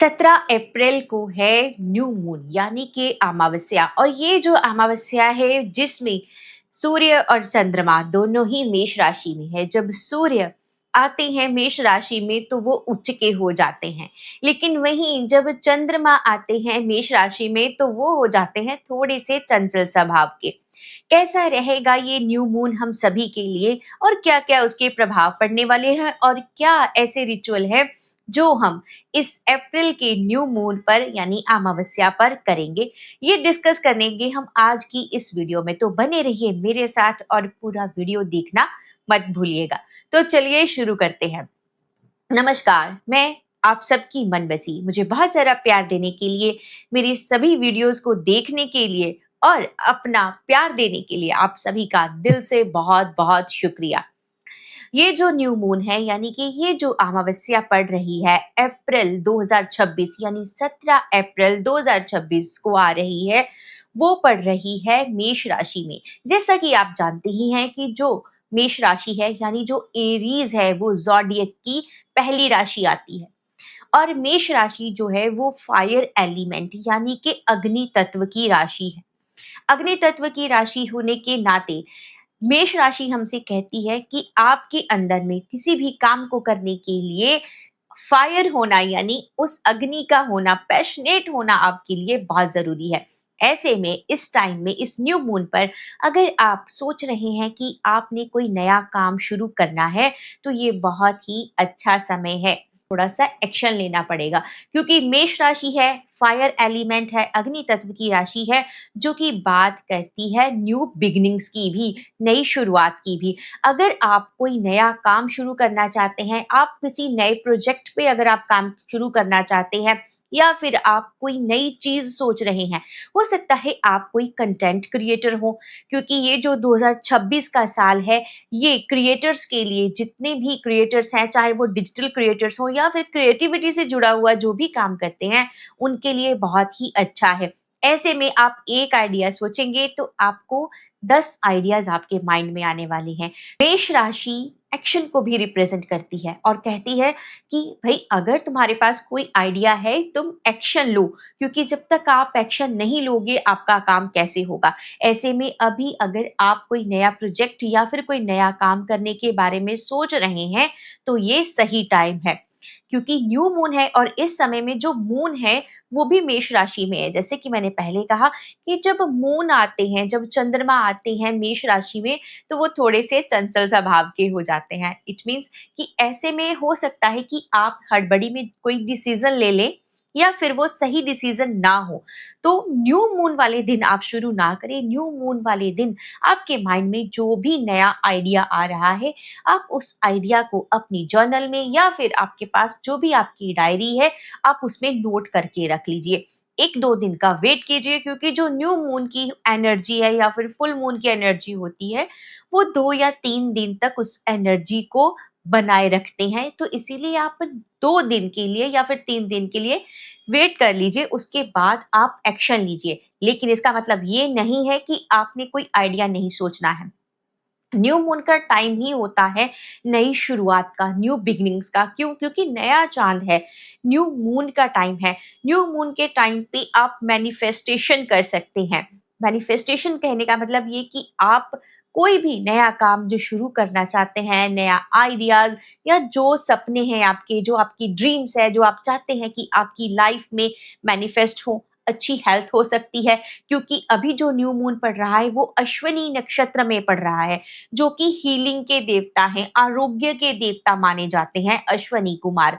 17 अप्रैल को है new moon यानी कि अमावस्या। और ये जो अमावस्या है जिसमें सूर्य और चंद्रमा दोनों ही मेष राशि में है। जब सूर्य आते हैं मेष राशि में तो वो उच्च के हो जाते हैं, लेकिन वहीं जब चंद्रमा आते हैं मेष राशि में तो वो हो जाते हैं थोड़े से चंचल स्वभाव के। कैसा रहेगा ये न्यू मून हम सभी के लिए, और क्या क्या उसके प्रभाव पड़ने वाले हैं, और क्या ऐसे रिचुअल है जो हम इस अप्रैल के न्यू मून पर यानी अमावस्या पर करेंगे, ये डिस्कस करेंगे हम आज की इस वीडियो में। तो बने रहिए मेरे साथ और पूरा वीडियो देखना मत भूलिएगा। तो चलिए शुरू करते हैं। नमस्कार, मैं आप सबकी मन बसी। मुझे बहुत सारा प्यार देने के लिए, मेरी सभी वीडियोस को देखने के लिए और अपना प्यार देने के लिए आप सभी का दिल से बहुत बहुत शुक्रिया। ये जो न्यू मून है यानी कि ये जो अमावस्या पड़ रही है अप्रैल 2026 यानी 17 अप्रैल 2026 को आ रही है, वो पड़ रही है मेष राशि में। जैसा कि आप जानते ही हैं कि जो मेष राशि है यानी जो एरीज है वो ज़ोडिएक की पहली राशि आती है। और मेष राशि जो है वो फायर एलिमेंट यानी कि अग्नि तत्व की राशि है। अग्नि तत्व की राशि होने के नाते मेष राशि हमसे कहती है कि आपके अंदर में किसी भी काम को करने के लिए फायर होना यानी उस अग्नि का होना, पैशनेट होना आपके लिए बहुत जरूरी है। ऐसे में इस टाइम में इस न्यू मून पर अगर आप सोच रहे हैं कि आपने कोई नया काम शुरू करना है तो ये बहुत ही अच्छा समय है। थोड़ा सा एक्शन लेना पड़ेगा क्योंकि मेष राशि है, फायर एलिमेंट है, अग्नि तत्व की राशि है, जो कि बात करती है न्यू बिगिनिंग्स की भी, नई शुरुआत की भी। अगर आप कोई नया काम शुरू करना चाहते हैं, आप किसी नए प्रोजेक्ट पे अगर आप काम शुरू करना चाहते हैं, या फिर आप कोई नई चीज सोच रहे हैं, हो सकता है आप कोई कंटेंट क्रिएटर हो, क्योंकि ये जो 2026 का साल है ये क्रिएटर्स के लिए, जितने भी क्रिएटर्स हैं चाहे वो डिजिटल क्रिएटर्स हो या फिर क्रिएटिविटी से जुड़ा हुआ जो भी काम करते हैं, उनके लिए बहुत ही अच्छा है। ऐसे में आप एक आइडिया सोचेंगे तो आपको 10 आइडियाज आपके माइंड में आने वाले हैं। मेष राशि एक्शन को भी रिप्रेजेंट करती है और कहती है कि भाई अगर तुम्हारे पास कोई आइडिया है तुम एक्शन लो, क्योंकि जब तक आप एक्शन नहीं लोगे आपका काम कैसे होगा। ऐसे में अभी अगर आप कोई नया प्रोजेक्ट या फिर कोई नया काम करने के बारे में सोच रहे हैं तो ये सही टाइम है, क्योंकि न्यू मून है और इस समय में जो मून है वो भी मेष राशि में है। जैसे कि मैंने पहले कहा कि जब मून आते हैं, जब चंद्रमा आते हैं मेष राशि में, तो वो थोड़े से चंचल स्वभाव के हो जाते हैं। इट मीन्स कि ऐसे में हो सकता है कि आप हड़बड़ी में कोई डिसीजन ले लें या फिर वो सही डिसीजन ना हो। तो न्यू मून वाले दिन आप शुरू ना करें। न्यू मून वाले दिन आपके माइंड में जो भी नया आइडिया आ रहा है, आप उस आइडिया को अपनी जर्नल में या फिर आपके पास जो भी आपकी डायरी है, आप उसमें नोट करके रख लीजिए। 1-2 दिन का वेट कीजिए, क्योंकि जो न्यू मून की एनर्जी है या फिर फुल मून की एनर्जी होती है, वो 2 या 3 दिन तक उस एनर्जी को बनाए रखते हैं। तो इसीलिए आप 2 दिन के लिए या फिर 3 दिन के लिए वेट कर लीजिए, उसके बाद आप एक्शन लीजिए। लेकिन इसका मतलब ये नहीं है कि आपने कोई आइडिया नहीं सोचना है। न्यू मून का टाइम ही होता है नई शुरुआत का, न्यू बिगिनिंग्स का। क्यों? क्योंकि नया चांद है, न्यू मून का टाइम है। न्यू मून के टाइम पे आप मैनिफेस्टेशन कर सकते हैं। मैनिफेस्टेशन कहने का मतलब ये कि आप कोई भी नया काम जो शुरू करना चाहते हैं, नया आइडियाज या जो सपने हैं आपके, जो आपकी ड्रीम्स है, जो आप चाहते हैं कि आपकी लाइफ में मैनिफेस्ट हो। अच्छी हेल्थ हो सकती है, क्योंकि अभी जो न्यू मून पड़ रहा है वो अश्विनी नक्षत्र में पड़ रहा है, जो कि हीलिंग के देवता हैं, आरोग्य के देवता माने जाते हैं अश्विनी कुमार।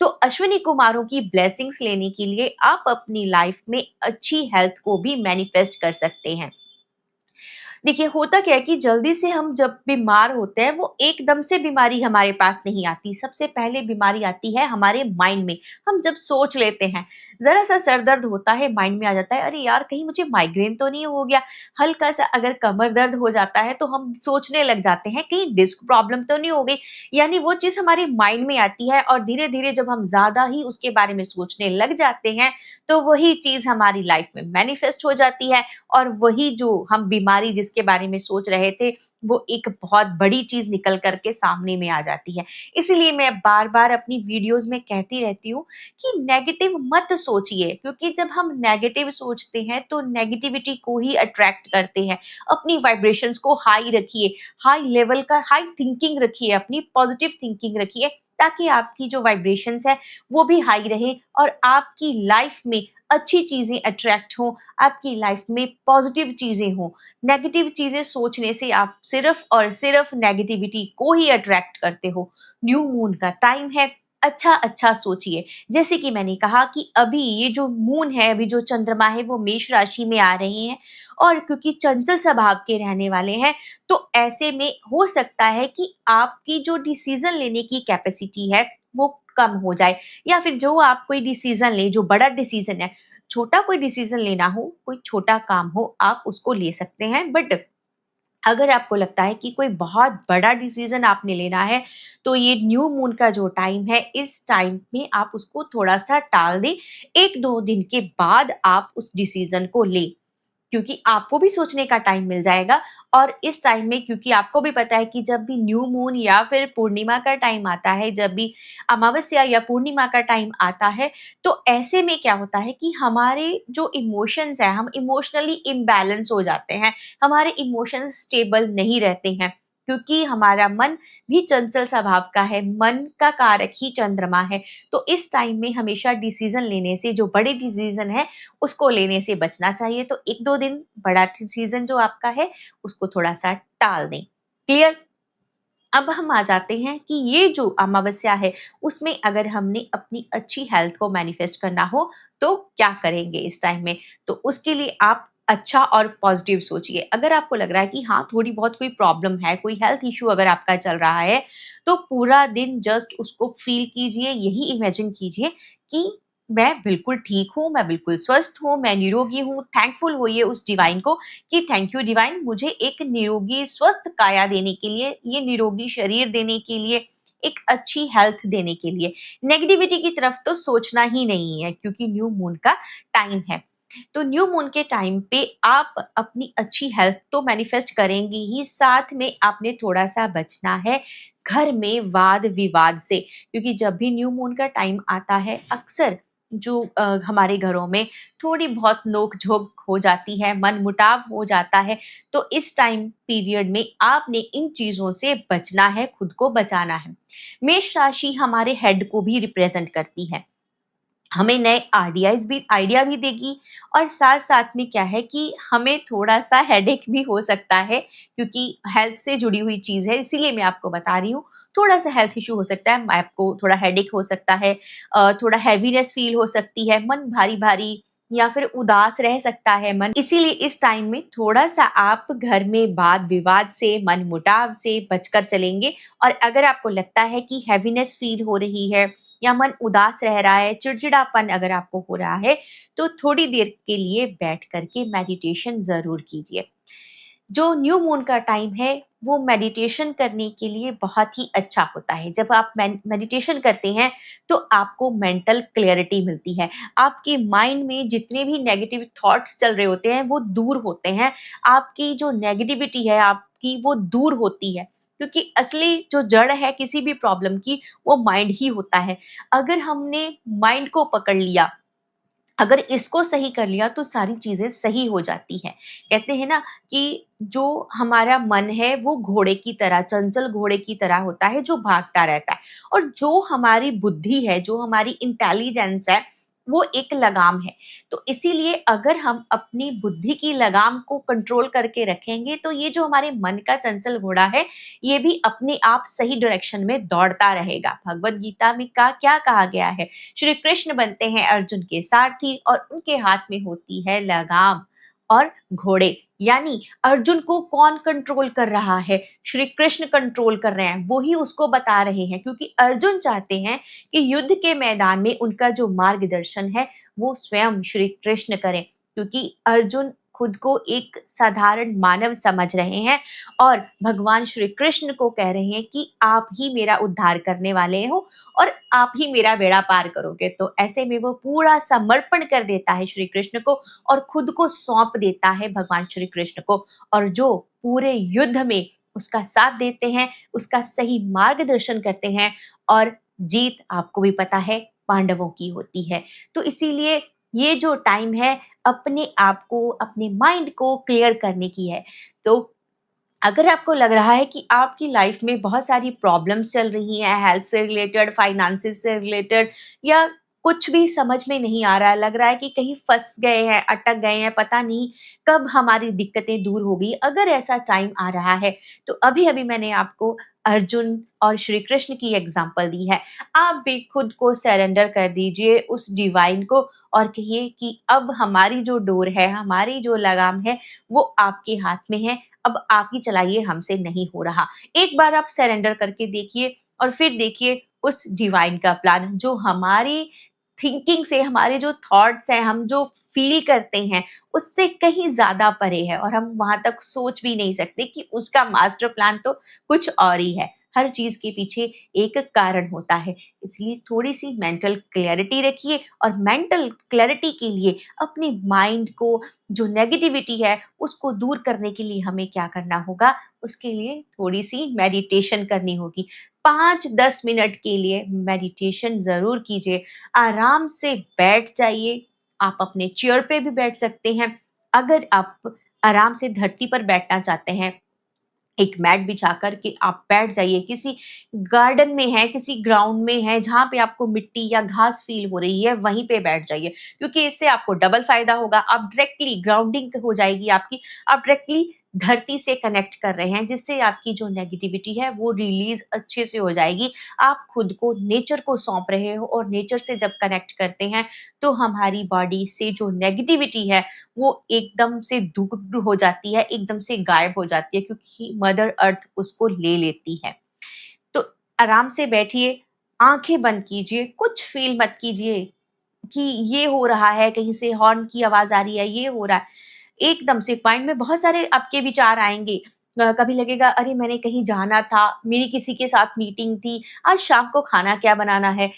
तो अश्विनी कुमारों की ब्लेसिंग्स लेने के लिए आप अपनी लाइफ में अच्छी हेल्थ को भी मैनिफेस्ट कर सकते हैं। देखिए होता क्या है कि जल्दी से हम जब बीमार होते हैं, वो एकदम से बीमारी हमारे पास नहीं आती। सबसे पहले बीमारी आती है हमारे माइंड में। हम जब सोच लेते हैं, ज़रा सा सर दर्द होता है, माइंड में आ जाता है, अरे यार कहीं मुझे माइग्रेन तो नहीं हो गया। हल्का सा अगर कमर दर्द हो जाता है तो हम सोचने लग जाते हैं कहीं डिस्क प्रॉब्लम तो नहीं हो गई। यानी वो चीज़ हमारे माइंड में आती है और धीरे-धीरे जब हम ज़्यादा ही उसके बारे में सोचने लग जाते हैं, तो वही चीज़ हमारी लाइफ में मैनिफेस्ट हो जाती है। और वही जो हम बीमारी जिस जिसके बारे में सोच रहे थे, वो एक बहुत बड़ी चीज़ निकल कर के सामने में आ जाती है। इसीलिए मैं बार-बार अपनी वीडियोज़ में कहती रहती हूँ कि नेगेटिव मत सोचिए, क्योंकि जब हम नेगेटिव सोचते हैं तो नेगेटिविटी को ही अट्रैक्ट करते हैं। अपनी वाइब्रेशंस को हाई रखिए, हाई लेवल का हाई थिंकिंग रखिए, अपनी पॉजिटिव थिंकिंग रखिए, ताकि आपकी जो वाइब्रेशंस है वो भी हाई रहे और आपकी लाइफ में अच्छी चीज़ें अट्रैक्ट हों, आपकी लाइफ में पॉजिटिव चीज़ें हों। नेगेटिव चीज़ें सोचने से आप सिर्फ़ और सिर्फ़ नेगेटिविटी को ही अट्रैक्ट करते हो। न्यू मून का टाइम है, अच्छा-अच्छा सोचिए। जैसे कि मैंने कहा कि अभी ये जो मून है, अभी जो चंद्रमा है वो मेष राशि में आ रहे हैं और क्योंकि चंचल स्वभाव के रहने वाले हैं, तो ऐसे में हो सकता है कि आपकी जो डिसीज़न लेने की कैपेसिटी है, वो कम हो जाए या फिर जो आप कोई डिसीज़न लें, जो बड़ा डिसीज़न है, छोटा कोई डिसीज़न लेना हो, कोई छोटा काम हो, आप उसको ले सकते हैं। बट अगर आपको लगता है कि कोई बहुत बड़ा डिसीज़न आपने लेना है, तो ये न्यू मून का जो टाइम है, इस टाइम में आप उसको थोड़ा-सा टाल दें। 1-2 दिन के बाद आप उस डिसीज़न को लें। क्योंकि आपको भी सोचने का टाइम मिल जाएगा और इस टाइम में क्योंकि आपको भी पता है कि जब भी न्यू मून या फिर पूर्णिमा का टाइम आता है, जब भी अमावस्या या पूर्णिमा का टाइम आता है, तो ऐसे में क्या होता है कि हमारे जो इमोशंस हैं, हम इमोशनली इम्बैलेंस हो जाते हैं, हमारे इमोशंस स्टेबल नहीं रहते हैं, क्योंकि हमारा मन भी चंचल स्वभाव का है, मन का कारक ही चंद्रमा है। तो इस टाइम में हमेशा डिसीज़न लेने से, जो बड़े डिसीज़न हैं, उसको लेने से बचना चाहिए। तो 1-2 दिन बड़ा डिसीज़न जो आपका है, उसको थोड़ा-सा टाल दें। क्लियर? अब हम आ जाते हैं कि ये जो अमावस्या है, उसमें अगर हमने अपनी अच्छी हेल्थ को मैनिफेस्ट करना हो, तो क्या करेंगे इस टाइम में? तो उसके लिए आप अच्छा और पॉज़िटिव सोचिए। अगर आपको लग रहा है कि हाँ, थोड़ी बहुत कोई प्रॉब्लम है, कोई हेल्थ इश्यू अगर आपका चल रहा है, तो पूरा दिन जस्ट उसको फ़ील कीजिए, यही इमेजिन कीजिए कि मैं बिल्कुल ठीक हूँ, मैं बिल्कुल स्वस्थ हूँ, मैं निरोगी हूँ। थैंकफुल होइए उस डिवाइन को कि थैंक यू डिवाइन, मुझे एक निरोगी स्वस्थ काया देने के लिए, ये निरोगी शरीर देने के लिए, एक अच्छी हेल्थ देने के लिए। नेगेटिविटी की तरफ तो सोचना ही नहीं है क्योंकि न्यू मून का टाइम है। तो न्यू मून के टाइम पे आप अपनी अच्छी हेल्थ तो मैनिफेस्ट करेंगे ही, साथ में आपने थोड़ा-सा बचना है घर में वाद-विवाद से, क्योंकि जब भी न्यू मून का टाइम आता है, अक्सर जो हमारे घरों में थोड़ी बहुत नोक-झोंक हो जाती है, मनमुटाव हो जाता है, तो इस टाइम पीरियड में आपने इन चीज़ों से बचना है, खुद को बचाना है। मेष राशि हमारे हेड को भी रिप्रेज़ेंट करती है। हमें नए आइडिया भी देगी और साथ-साथ में क्या है कि हमें थोड़ा-सा हेडेक भी हो सकता है, क्योंकि हेल्थ से जुड़ी हुई चीज़ है, इसीलिए मैं आपको बता रही हूँ। थोड़ा-सा हेल्थ इश्यू हो सकता है, आपको थोड़ा हेडेक हो सकता है, थोड़ा हैवीनेस फ़ील हो सकती है, मन भारी-भारी या फिर उदास रह सकता है मन। इसीलिए इस टाइम में थोड़ा-सा आप घर में वाद-विवाद से, मनमुटाव से बचकर चलेंगे और अगर आपको लगता है कि हैवीनेस फ़ील हो रही है या मन उदास रह रहा है, चिड़चिड़ापन अगर आपको हो रहा है, तो थोड़ी देर के लिए बैठ कर के मेडिटेशन ज़रूर कीजिए। जो न्यू मून का टाइम है, वो मेडिटेशन करने के लिए बहुत ही अच्छा होता है। जब आप मेडिटेशन करते हैं, तो आपको मेंटल क्लैरिटी मिलती है। आपके माइंड में जितने भी नेगेटिव थॉट्स चल रहे होते हैं, वो दूर होते हैं। आपकी जो नेगेटिविटी है आपकी, वो दूर होती है। क्योंकि असली जो जड़ है किसी भी प्रॉब्लम की, वो माइंड ही होता है। अगर हमने माइंड को पकड़ लिया, अगर इसको सही कर लिया तो सारी चीज़ें सही हो जाती हैं। कहते हैं ना कि जो हमारा मन है वो घोड़े की तरह, चंचल घोड़े की तरह होता है जो भागता रहता है और जो हमारी बुद्धि है, जो हमारी इंटेलिजेंस है, वो एक लगाम है। तो इसीलिए अगर हम अपनी बुद्धि की लगाम को कंट्रोल करके रखेंगे तो ये जो हमारे मन का चंचल घोड़ा है, ये भी अपने आप सही डायरेक्शन में दौड़ता रहेगा। भगवद गीता में का क्या कहा गया है? श्री कृष्ण बनते हैं अर्जुन के सारथी और उनके हाथ में होती है लगाम और घोड़े। यानी अर्जुन को कौन कंट्रोल कर रहा है? श्री कृष्ण कंट्रोल कर रहे हैं, वो ही उसको बता रहे हैं, क्योंकि अर्जुन चाहते हैं कि युद्ध के मैदान में उनका जो मार्गदर्शन है वो स्वयं श्री कृष्ण करें, क्योंकि अर्जुन खुद को एक साधारण मानव समझ रहे हैं और भगवान श्री कृष्ण को कह रहे हैं कि आप ही मेरा उद्धार करने वाले हो और आप ही मेरा बेड़ा पार करोगे। तो ऐसे में वो पूरा समर्पण कर देता है श्री कृष्ण को और खुद को सौंप देता है भगवान श्री कृष्ण को, और जो पूरे युद्ध में उसका साथ देते हैं, उसका सही मार्गदर्शन करते हैं, और जीत आपको भी पता है पांडवों की होती है। तो इसीलिए ये जो टाइम है अपने आप को, अपने माइंड को क्लियर करने की है। तो अगर आपको लग रहा है कि आपकी लाइफ में बहुत सारी प्रॉब्लम्स चल रही हैं, हेल्थ से रिलेटेड, फाइनेंसेस से रिलेटेड, या कुछ भी समझ में नहीं आ रहा है, लग रहा है कि कहीं फँस गए हैं, अटक गए हैं, पता नहीं कब हमारी दिक्कतें दूर होगी। अगर ऐसा टाइम आ रहा है, तो अभी-अभी मैंने आपको अर्जुन और श्री कृष्ण की एग्ज़ाम्पल दी है। आप भी खुद को सरेंडर कर दीजिए उस डिवाइन को और कहिए कि अब हमारी जो डोर है, हमारी जो लगाम है, वो आपके हाथ में है। अब आप ही चलाइए, हमसे नहीं हो रहा। एक बार आप सरेंडर करके देखिए और फिर देखिए उस डिवाइन का प्लान जो हमारी थिंकिंग से, हमारे जो थॉट्स हैं, हम जो फ़ील करते हैं, उससे कहीं ज़्यादा परे है और हम वहाँ तक सोच भी नहीं सकते कि उसका मास्टर प्लान तो कुछ और ही है। हर चीज़ के पीछे एक कारण होता है। इसलिए थोड़ी-सी मेंटल क्लैरिटी रखिए और मेंटल क्लैरिटी के लिए अपने माइंड को, जो नेगेटिविटी है उसको दूर करने के लिए हमें क्या करना होगा, उसके लिए थोड़ी-सी मेडिटेशन करनी होगी। 5-10 मिनट के लिए मेडिटेशन ज़रूर कीजिए। आराम से बैठ जाइए, आप अपने चेयर पे भी बैठ सकते हैं। अगर आप आराम से धरती पर बैठना चाहते हैं, एक मैट बिछा कर के आप बैठ जाइए, किसी गार्डन में हैं, किसी ग्राउंड में हैं, जहाँ पे आपको मिट्टी या घास फ़ील हो रही है, वहीं पे बैठ जाइए। क्योंकि इससे आपको डबल फ़ायदा होगा, आप डायरेक्टली ग्राउंडिंग हो जाएगी आपकी, आप डायरेक्टली धरती से कनेक्ट कर रहे हैं, जिससे आपकी जो नेगेटिविटी है, वो रिलीज़ अच्छे से हो जाएगी। आप खुद को नेचर को सौंप रहे हो और नेचर से जब कनेक्ट करते हैं, तो हमारी बॉडी से जो नेगेटिविटी है, वो एकदम से दूर हो जाती है, एकदम से गायब हो जाती है, क्योंकि मदर अर्थ उसको ले लेती है। तो आराम से बैठिए, आँखें बंद कीजिए, कुछ फ़ील मत कीजिए कि ये हो रहा है, कहीं से हॉर्न की आवाज़ आ रही है, ये हो रहा है। एकदम से माइंड में बहुत सारे आपके विचार आएँगे। कभी लगेगा अरे मैंने कहीं जाना था, मेरी किसी के साथ मीटिंग थी, आज शाम को खाना क्या बनाना है?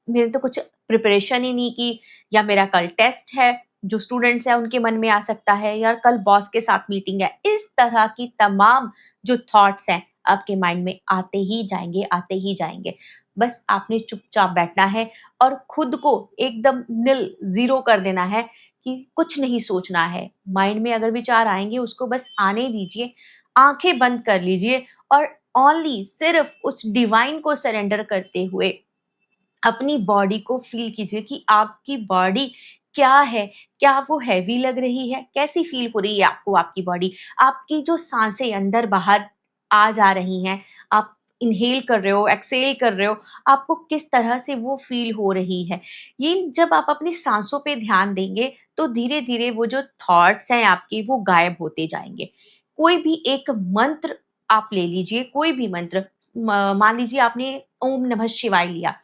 मैंने तो कुछ प्रिपरेशन ही नहीं की, या मेरा कल टेस्ट है, जो स्टूडेंट्स हैं उनके मन में आ सकता है, या कल बॉस के साथ मीटिंग है। इस तरह की तमाम जो थॉट्स हैं आपके माइंड में आते ही जाएँगे, आते ही जाएँगे। बस आपने चुपचाप बैठना है और खुद को एकदम निल, ज़ीरो कर देना है कि कुछ नहीं सोचना है। माइंड में अगर विचार आएँगे उसको बस आने दीजिए, आँखें बंद कर लीजिए और ओनली सिर्फ़ उस डिवाइन को सरेंडर करते हुए अपनी बॉडी को फ़ील कीजिए कि आपकी बॉडी क्या है? क्या वो हेवी लग रही है? कैसी फ़ील हो रही है आपको आपकी बॉडी? आपकी जो साँसें अंदर-बाहर आ जा रही हैं, आप इन्हेल कर रहे हो, एक्सहेल कर रहे हो, आपको किस तरह से वो फ़ील हो रही है? ये जब आप अपनी साँसों पे ध्यान देंगे, तो धीरे-धीरे वो जो थॉट्स हैं आपके, वो गायब होते जाएँगे। कोई भी एक मंत्र आप ले लीजिए, कोई भी मंत्र, मान लीजिए आपने ओम नमः शिवाय लिया,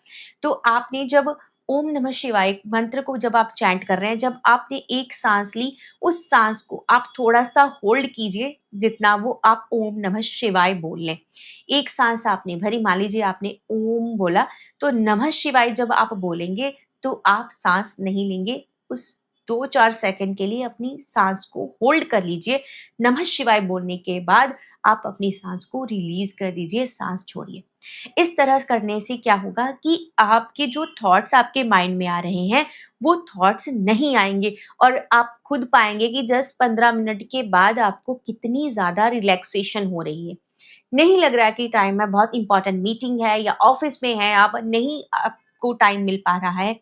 तो आपने जब ओम नमः शिवाय मंत्र को जब आप चैंट कर रहे हैं, जब आपने एक साँस ली, उस साँस को आप थोड़ा-सा होल्ड कीजिए, जितना वो आप ओम नमः शिवाय बोल लें। एक साँस आपने भरी, मान लीजिए आपने ओम बोला, तो नमः शिवाय जब आप बोलेंगे, तो आप साँस नहीं लेंगे, उस 2-4 सेकंड के लिए अपनी साँस को होल्ड कर लीजिए। नमः शिवाय बोलने के बाद आप अपनी साँस को रिलीज़ कर दीजिए, साँस छोड़िए। इस तरह करने से क्या होगा कि आपके जो थॉट्स आपके माइंड में आ रहे हैं, वो थॉट्स नहीं आएँगे और आप खुद पाएँगे कि 10-15 मिनट के बाद आपको कितनी ज़्यादा रिलैक्सेशन हो रही है। नहीं लग रहा है कि टाइम है, बहुत इम्पोर्टेंट मीटिंग है या ऑफ़िस में हैं आप, नहीं आपको टाइम मिल पा रहा है,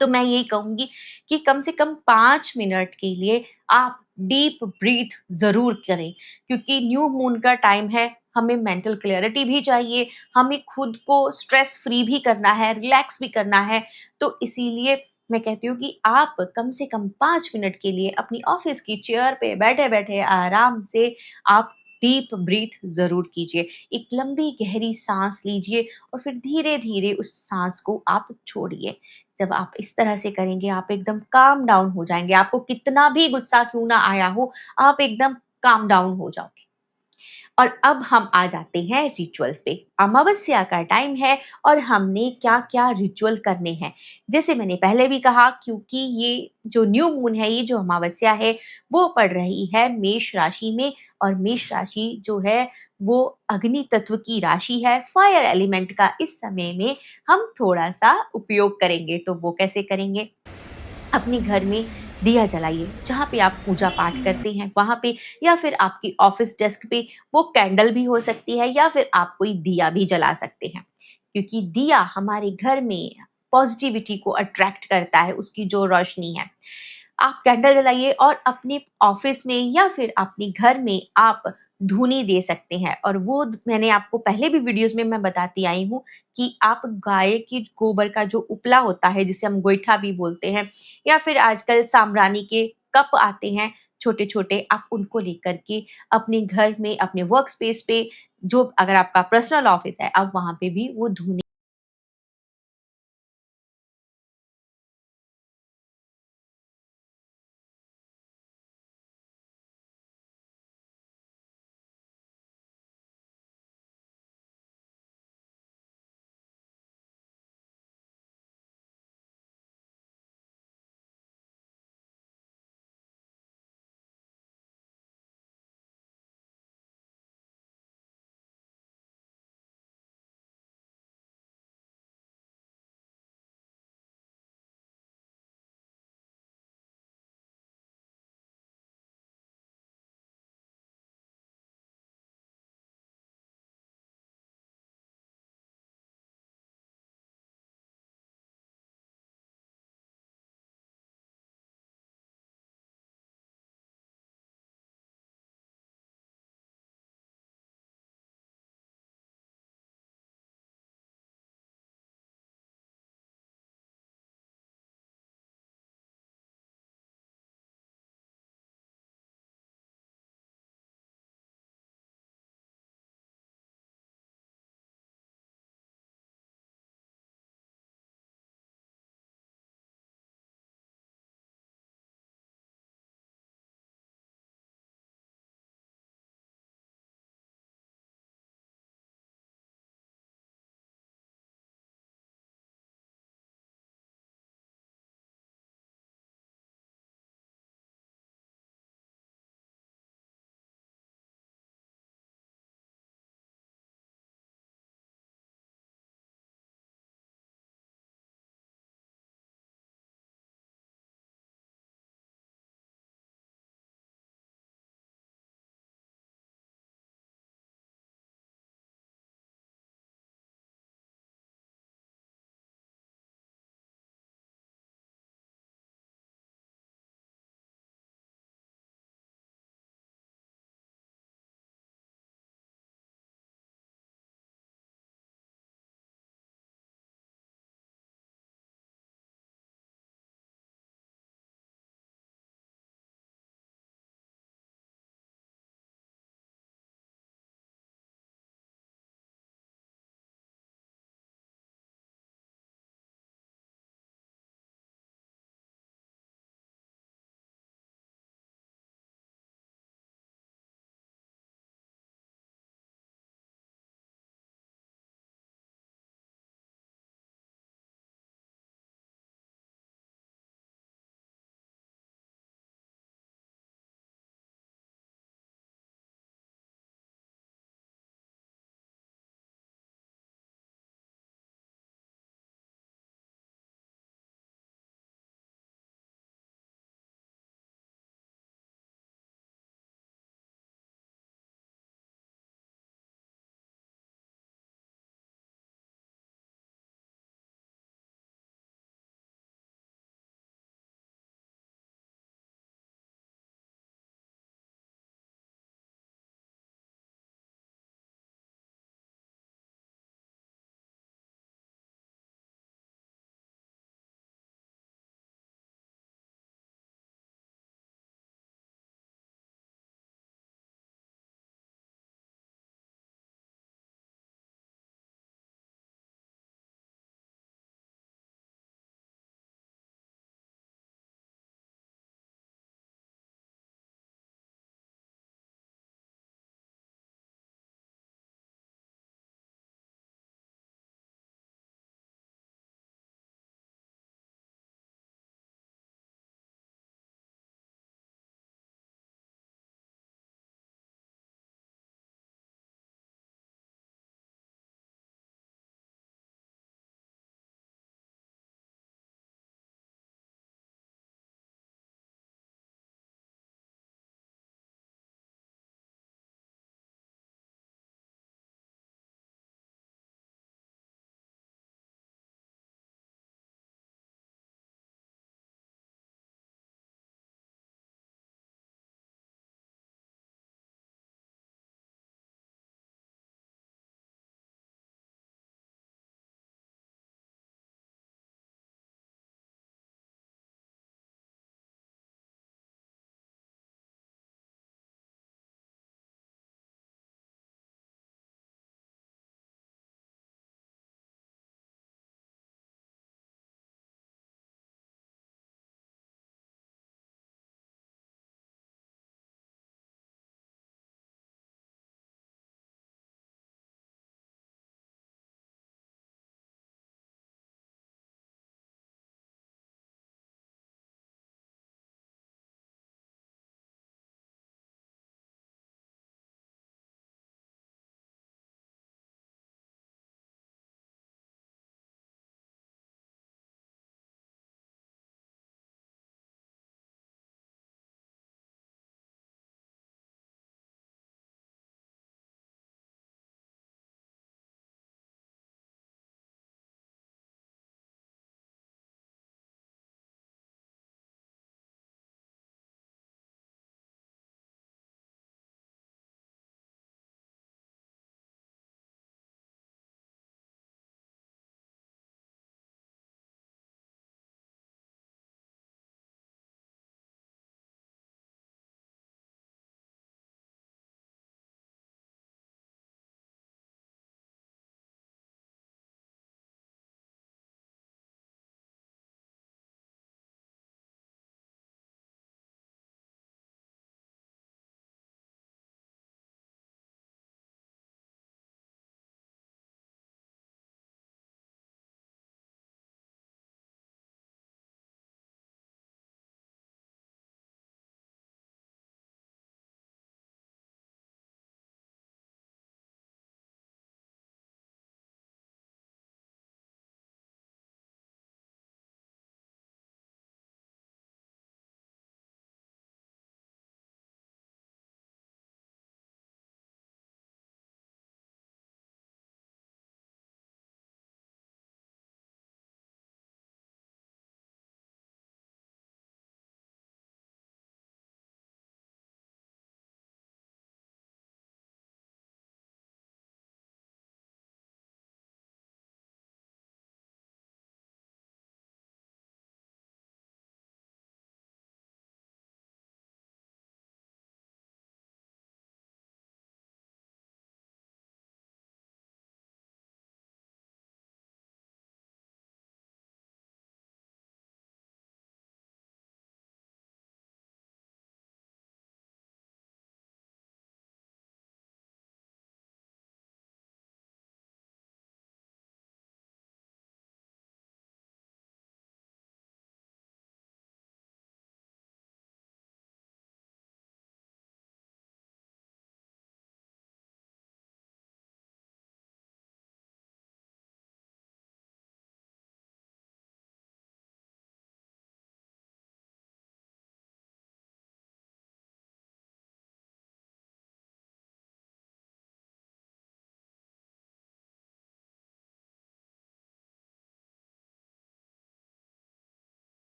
तो मैं यही कहूँगी कि कम से कम 5 मिनट के लिए आप डीप ब्रीथ ज़रूर करें, क्योंकि न्यू मून का टाइम है, हमें मेंटल क्लैरिटी भी चाहिए, हमें खुद को स्ट्रेस फ्री भी करना है, रिलैक्स भी करना है। तो इसीलिए मैं कहती हूँ कि आप कम से कम 5 मिनट के लिए अपनी ऑफ़िस की चेयर पे बैठे-बैठे आराम से आप डीप ब्रीथ ज़रूर कीजिए। एक लंबी गहरी साँस लीजिए और फिर धीरे-धीरे उस साँस को आप छोड़िए। जब आप इस तरह से करेंगे, आप एकदम काम डाउन हो जाएँगे। आपको कितना भी गुस्सा क्यों ना आया हो, आप एकदम काम डाउन हो जाओगे। और अब हम आ जाते हैं रिचुअल्स पे। अमावस्या का टाइम है और हमने क्या-क्या रिचुअल करने हैं। जैसे मैंने पहले भी कहा, क्योंकि ये जो न्यू मून है, ये जो अमावस्या है, वो पड़ रही है मेष राशि में, और मेष राशि जो है वो अग्नि तत्व की राशि है। फायर एलिमेंट का इस समय में हम थोड़ा-सा उपयोग करेंगे। तो वो कैसे करेंगे? अपने घर में दिया जलाइए, जहाँ पे आप पूजा पाठ करते हैं वहाँ पे, या फिर आपकी ऑफिस डेस्क पे वो कैंडल भी हो सकती है, या फिर आप कोई दिया भी जला सकते हैं। क्योंकि दिया हमारे घर में पॉजिटिविटी को अट्रैक्ट करता है, उसकी जो रोशनी है। आप कैंडल जलाइए, और अपने ऑफिस में या फिर अपने घर में आप धूनी दे सकते हैं। और वो मैंने आपको पहले भी वीडियोस में मैं बताती आई हूँ कि आप गाय की गोबर का जो उपला होता है, जिसे हम गोईठा भी बोलते हैं, या फिर आजकल साम्रानी के कप आते हैं छोटे-छोटे, आप उनको लेकर के अपने घर में, अपने वर्क स्पेस पे, जो अगर आपका पर्सनल ऑफिस है, आप वहाँ पे भी वो धूनी